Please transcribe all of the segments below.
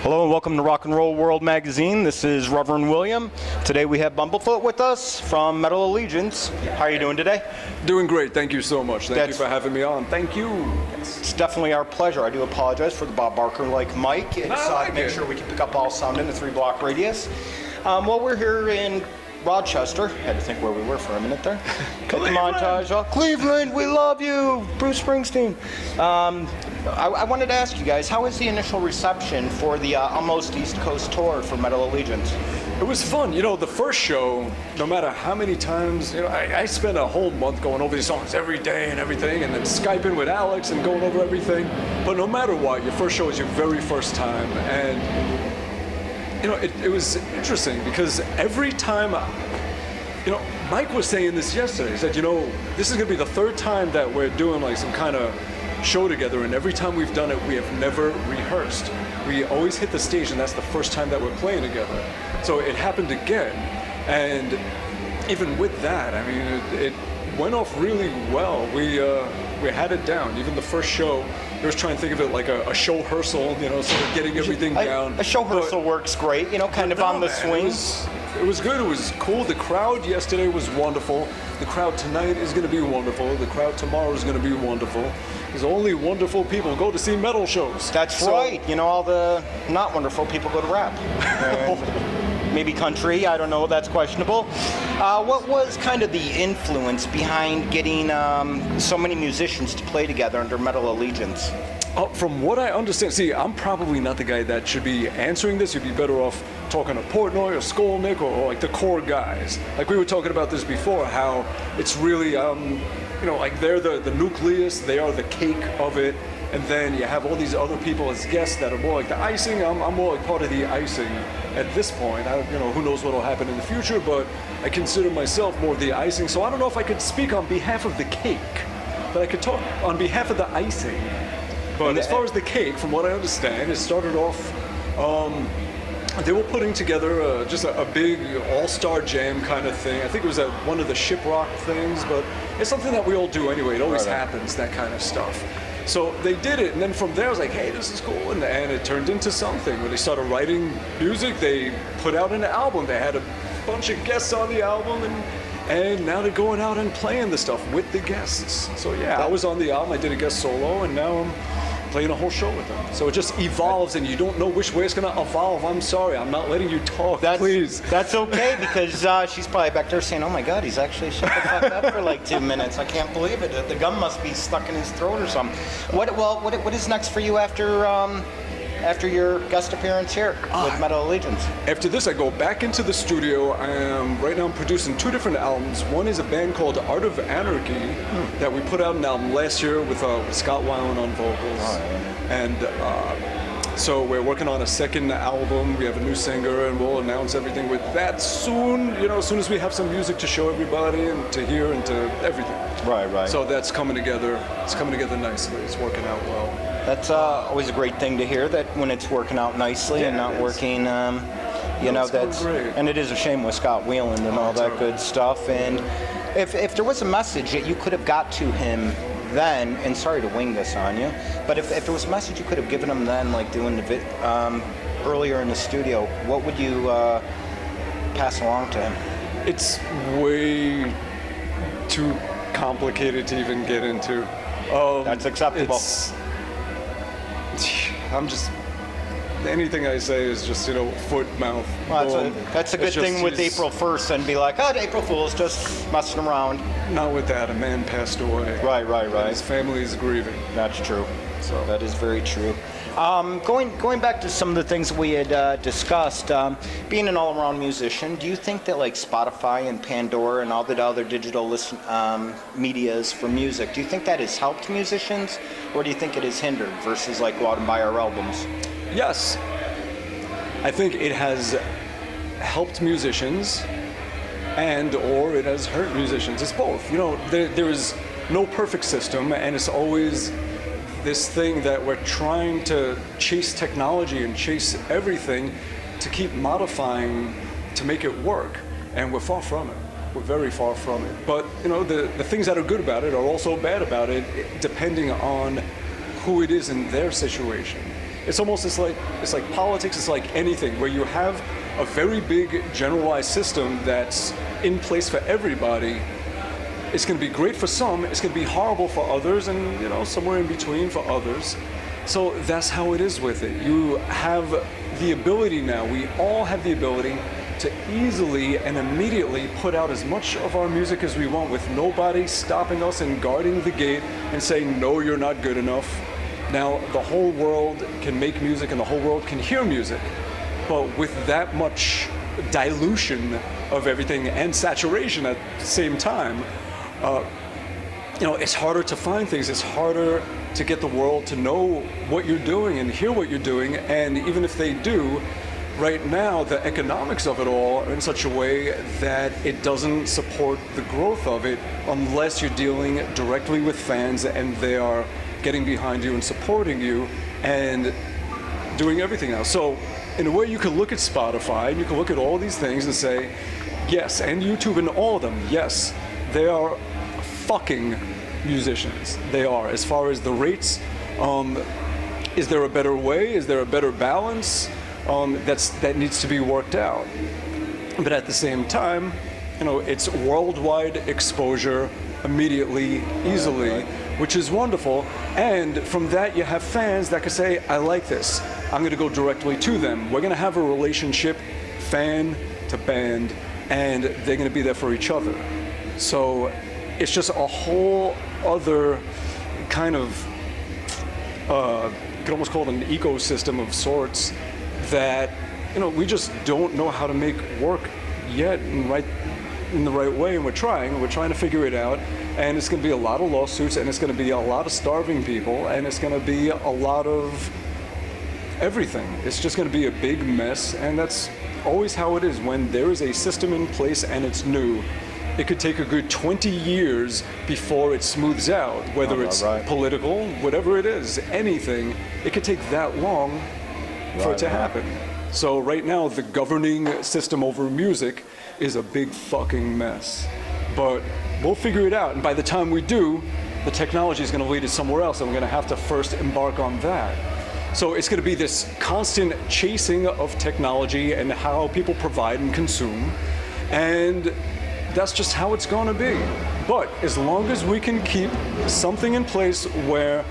Hello and welcome to Rock and Roll World Magazine. This is Reverend William. Today we have Bumblefoot with us from Metal Allegiance. How are you doing today? Doing great. Thank you so much. Thank you for having me on. Thank you. It's definitely our pleasure. I do apologize for the Bob Barker-like mic. It's make sure we can pick up all sound in the 3-block radius. Well, we're here in Rochester. Had to think where we were for a minute there. Cut the montage off. Cleveland, we love you, Bruce Springsteen. I wanted to ask you guys, how was the initial reception for the Almost East Coast tour for Metal Allegiance? It was fun. You know, the first show, no matter how many times, I spent a whole month going over these songs every day and everything, and then Skyping with Alex and going over everything. But no matter what, your first show is your very first time. And it was interesting because every time, Mike was saying this yesterday. He said, this is going to be the third time that we're doing like some kind of show together, and every time we've done it, we have never rehearsed. We always hit the stage, and that's the first time that we're playing together. So it happened again, and even with that, I mean, it went off really well. We had it down. Even the first show, I was trying to think of it like a show rehearsal, sort of getting everything down. A show rehearsal works great, kind of on the swing. It was good. It was cool. The crowd yesterday was wonderful. The crowd tonight is going to be wonderful. The crowd tomorrow is going to be wonderful. There's only wonderful people go to see metal shows. That's right. All the not wonderful people go to rap. Maybe country, I don't know, that's questionable. What was kind of the influence behind getting so many musicians to play together under Metal Allegiance? From what I understand, see, I'm probably not the guy that should be answering this. You'd be better off talking to Portnoy or Skolnick or like the core guys. Like we were talking about this before, how it's really, like they're the nucleus, they are the cake of it. And then you have all these other people as guests that are more like the icing. I'm more like part of the icing at this point. Who knows what will happen in the future, but I consider myself more of the icing. So I don't know if I could speak on behalf of the cake, but I could talk on behalf of the icing. But as far as the cake, from what I understand, it started off, they were putting together just a big all-star jam kind of thing. I think it was at one of the Shiprock things, but it's something that we all do anyway. It always happens, that kind of stuff. So they did it, and then from there I was like, hey, this is cool, and it turned into something. When they started writing music, they put out an album. They had a bunch of guests on the album, and now they're going out and playing the stuff with the guests. So yeah, I was on the album, I did a guest solo, and now I'm playing a whole show with them. So it just evolves, and you don't know which way it's going to evolve. I'm sorry, I'm not letting you talk, please. That's okay, because she's probably back there saying, oh my God, he's actually shut the fuck up for like 2 minutes. I can't believe it. The gum must be stuck in his throat or something. What is next for you after your guest appearance here with Metal Allegiance? After this, I go back into the studio. Right now I'm producing 2 different albums. One is a band called Art of Anarchy that we put out an album last year with Scott Weiland on vocals. And so we're working on a second album. We have a new singer, and we'll announce everything with that soon. As soon as we have some music to show everybody and to hear and to everything. Right. So that's coming together. It's coming together nicely. It's working out well. That's always a great thing to hear, that when it's working out nicely and not working, that's great. And it is a shame with Scott Weiland and all that good stuff. And if there was a message that you could have got to him then, and sorry to wing this on you, but if there was a message you could have given him then, like doing the earlier in the studio, what would you pass along to him? It's way too complicated to even get into. That's acceptable. Anything I say is just, foot, mouth. Well, that's a good thing with April 1st, and be like, April Fool's, just messing around. Not with that. A man passed away. Right. His family is grieving. That's true. So that is very true. Going back to some of the things we had discussed, being an all-around musician, do you think that like Spotify and Pandora and all the other digital medias for music, do you think that has helped musicians, or do you think it has hindered versus like go out and buy our albums? Yes. I think it has helped musicians or it has hurt musicians. It's both. There is no perfect system, and it's always this thing that we're trying to chase technology and chase everything to keep modifying to make it work, and we're far from it. We're very far from it. But the things that are good about it are also bad about it, depending on who it is in their situation. it's almost it's like politics. It's like anything where you have a very big generalized system that's in place for everybody. It's going to be great for some, it's going to be horrible for others, and somewhere in between for others. So that's how it is with it. You have the ability now, we all have the ability to easily and immediately put out as much of our music as we want with nobody stopping us and guarding the gate and saying, no, you're not good enough. Now, the whole world can make music and the whole world can hear music, but with that much dilution of everything and saturation at the same time, it's harder to find things. It's harder to get the world to know what you're doing and hear what you're doing. And even if they do, right now the economics of it all are in such a way that it doesn't support the growth of it unless you're dealing directly with fans and they are getting behind you and supporting you and doing everything else. So in a way you can look at Spotify and you can look at all these things and say, yes, and YouTube and all of them, yes, they are fucking musicians. They are. As far as the rates, is there a better way? Is there a better balance? That needs to be worked out. But at the same time, it's worldwide exposure immediately, easily, which is wonderful. And from that, you have fans that can say, I like this. I'm going to go directly to them. We're going to have a relationship, fan to band, and they're going to be there for each other. So it's just a whole other kind of, you could almost call it an ecosystem of sorts that, we just don't know how to make work yet in the right way, and we're trying to figure it out, and it's going to be a lot of lawsuits, and it's going to be a lot of starving people, and it's going to be a lot of everything. It's just going to be a big mess, and that's always how it is when there is a system in place and it's new. It could take a good 20 years before it smooths out, whether it's political, whatever it is, anything. It could take that long for it to happen. So right now, the governing system over music is a big fucking mess. But we'll figure it out, and by the time we do, the technology is going to lead us somewhere else, and we're going to have to first embark on that. So it's going to be this constant chasing of technology and how people provide and consume, and that's just how it's going to be. But as long as we can keep something in place where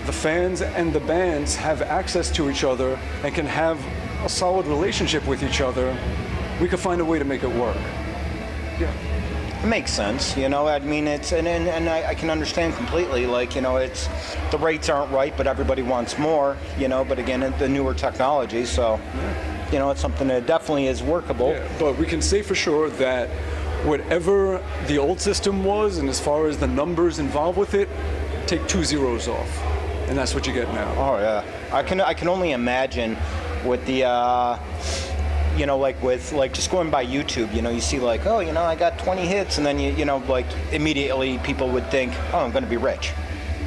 the fans and the bands have access to each other and can have a solid relationship with each other, we can find a way to make it work. Yeah. It makes sense, I mean, it's, and I can understand completely, it's, the rates aren't right, but everybody wants more, but again, the newer technology, so, it's something that definitely is workable. Yeah, but we can say for sure that whatever the old system was, and as far as the numbers involved with it, take 2 zeros off, and that's what you get now. Oh yeah, I can only imagine with the with just going by YouTube, you see I got 20 hits, and then immediately people would think, oh, I'm going to be rich,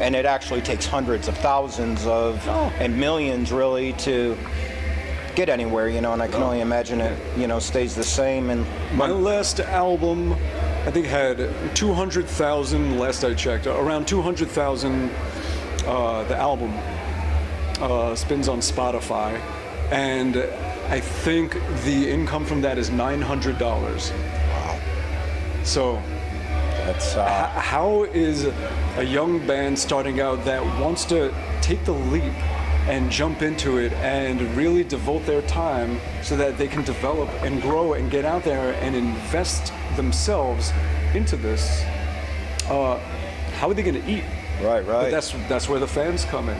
and it actually takes hundreds of thousands of and millions really to get anywhere, and I can only imagine it, stays the same. And my last album, I think, had 200,000, last I checked, around 200,000, the album spins on Spotify, and I think the income from that is $900. Wow. So that's how is a young band starting out that wants to take the leap and jump into it and really devote their time so that they can develop and grow and get out there and invest themselves into this, how are they going to eat? Right. But that's where the fans come in.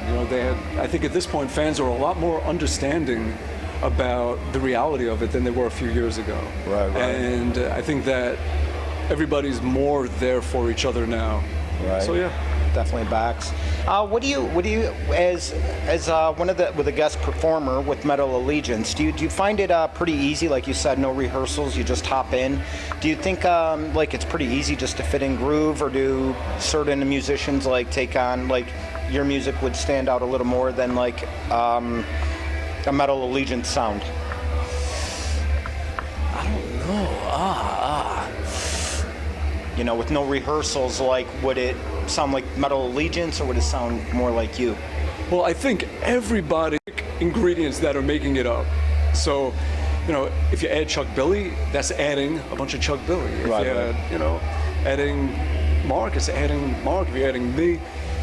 I think at this point fans are a lot more understanding about the reality of it than they were a few years ago. Right. And I think that everybody's more there for each other now. Right. So yeah. Definitely backs. What do you as one of the guest performer with Metal Allegiance, do you find it pretty easy? Like you said, no rehearsals, you just hop in. Do you think it's pretty easy just to fit in groove, or do certain musicians take on your music would stand out a little more than a Metal Allegiance sound? I don't know. With no rehearsals, would it sound like Metal Allegiance, or would it sound more like you? Well, I think everybody ingredients that are making it up. So, you know, if you add Chuck Billy, that's adding a bunch of Chuck Billy. If Right, you add, you know, adding Mark, it's adding Mark. If you're adding me,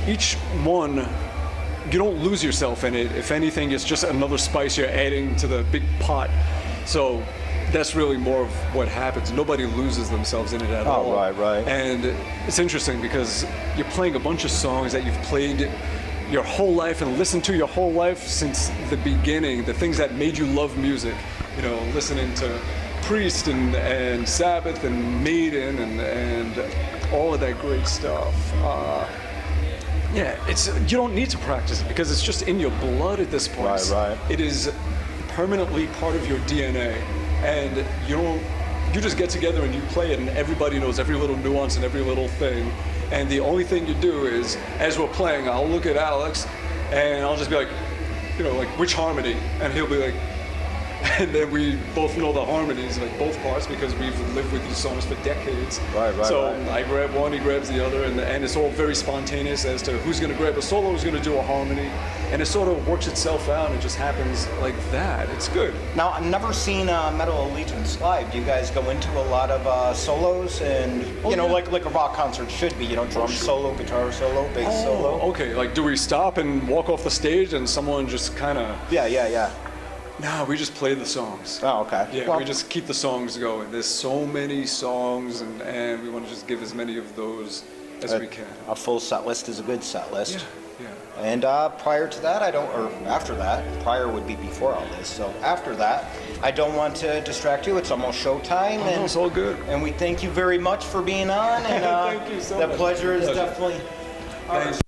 each one, you don't lose yourself in it. If anything, it's just another spice you're adding to the big pot. So that's really more of what happens. Nobody loses themselves in it at all. Oh, right. And it's interesting because you're playing a bunch of songs that you've played your whole life and listened to your whole life since the beginning, the things that made you love music. You know, listening to Priest and Sabbath and Maiden and all of that great stuff. Yeah, you don't need to practice it because it's just in your blood at this point. Right. It is permanently part of your DNA, and you just get together and you play it, and everybody knows every little nuance and every little thing. And the only thing you do is, as we're playing, I'll look at Alex, and I'll just be like, you know, like, which harmony? And he'll be like, and then we both know the harmonies, like both parts, because we've lived with these songs for decades. Right. So I grab one, he grabs the other, and it's all very spontaneous as to who's going to grab a solo, who's going to do a harmony, and it sort of works itself out. And it just happens like that. It's good. Now, I've never seen Metal Allegiance live. Do you guys go into a lot of solos and, you know, yeah. like a rock concert should be, you know, drum solo, guitar solo, bass solo? Okay, like do we stop and walk off the stage and someone just kind of... Yeah. No, we just play the songs. Oh, okay. Yeah, Well, we just keep the songs going. There's so many songs, and we want to just give as many of those as we can. A full set list is a good set list. Yeah. And prior to that, after that, prior would be before all this. So after that, I don't want to distract you. It's almost showtime. Oh, no, it's all good. And we thank you very much for being on. And Thank you so much. The pleasure is definitely ours. Thank